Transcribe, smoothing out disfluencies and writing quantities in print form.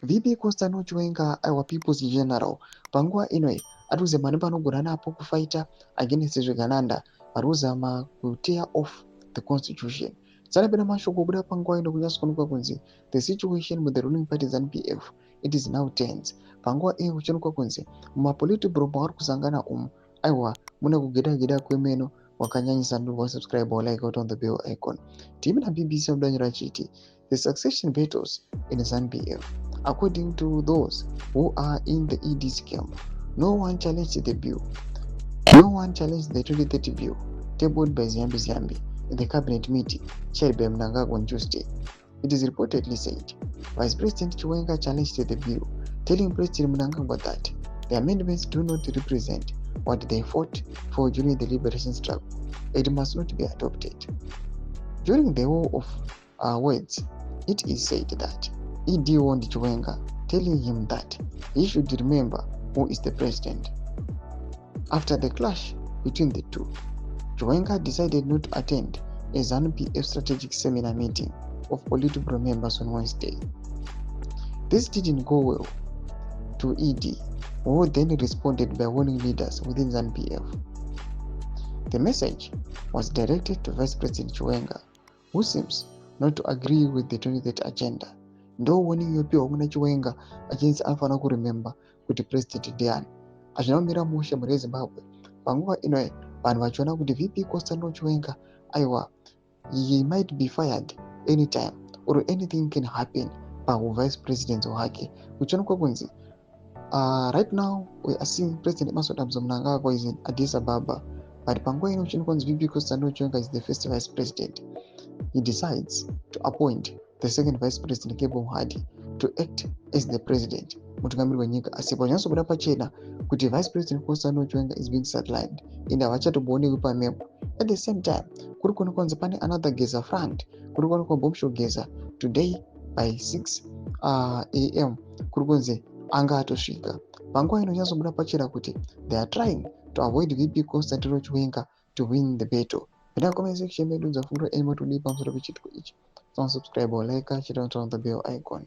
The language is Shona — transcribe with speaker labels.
Speaker 1: VP Constantino Chiwenga aiwa People's General panguva inoi ari kuzama nepanogona napo kufaita against zvegananda vari kuzama kutear off the constitution. Sanapera mashoko kubuda panguva ino kunyatsoonekwa kunzi the situation with the ruling party ZANU-PF it is now tense. Panguva iyo kuchionekwa kunzi mumapolitibhuro mavari kusangana umu aiwa mune kugeda kwemeno wakanyanyisa. Ndova subscribe like out on the bell icon. Team na BBC mudanyira chiti the succession battles in ZANU-PF. According to those who are in the ED's camp, no one challenged the bill. No one challenged the 2030 bill tabled by Ziyambi in the cabinet meeting chaired by Mnangagwa on Tuesday. It is reportedly said Vice President Chiwenga challenged the bill, telling President Mnangagwa that the amendments do not represent what they fought for during the liberation struggle. It must not be adopted. During the war of words, it is said that ED warned Chiwenga, telling him that he should remember who is the president. After the clash between the two, Chiwenga decided not to attend a ZANU-PF strategic seminar meeting of Politburo members on Wednesday. This didn't go well to ED, who then responded by warning leaders within ZANU-PF. The message was directed to Vice President Chiwenga, who seems not to agree with the 2030 agenda. Ndo warning yopiwa kuna Chiwenga achinzi anofana kuremember kuti president ndiani. Azvinomira mushe mune Zimbabwe panguva inoi vanhu vachiona kuti VP Constantino Chiwenga aiwa he might be fired anytime or anything can happen pavice president wake. Kuchionekwa kunzi right now we are seeing President Emmerson Mnangagwa is in Addis Ababa, but panguva ino kuchionekwa kunzi VP Constantino Chiwenga is the first vice president. He decides to appoint the second vice president Kebo Muhadi to act as the president mutungamiri wenyika. Asi panyatsobuda pachena kuti vice president Constantino Chiwenga is being sidelined ende havachatomuonekwi pamepo. At the same time kuri kuonekwa kunzi pane another Geza front, kuri kuonekwa Bombshell Geza today by 6 am kuri kunzi anga atosvika. Panguva ino nyatsobuda pachena kuti they are trying to avoid VP Constantino Chiwenga to win the battle. Penda comment section medu dzafungura emo tudi pamusoro pechitiko ichi. Don't subscribe or like, share on the bell icon.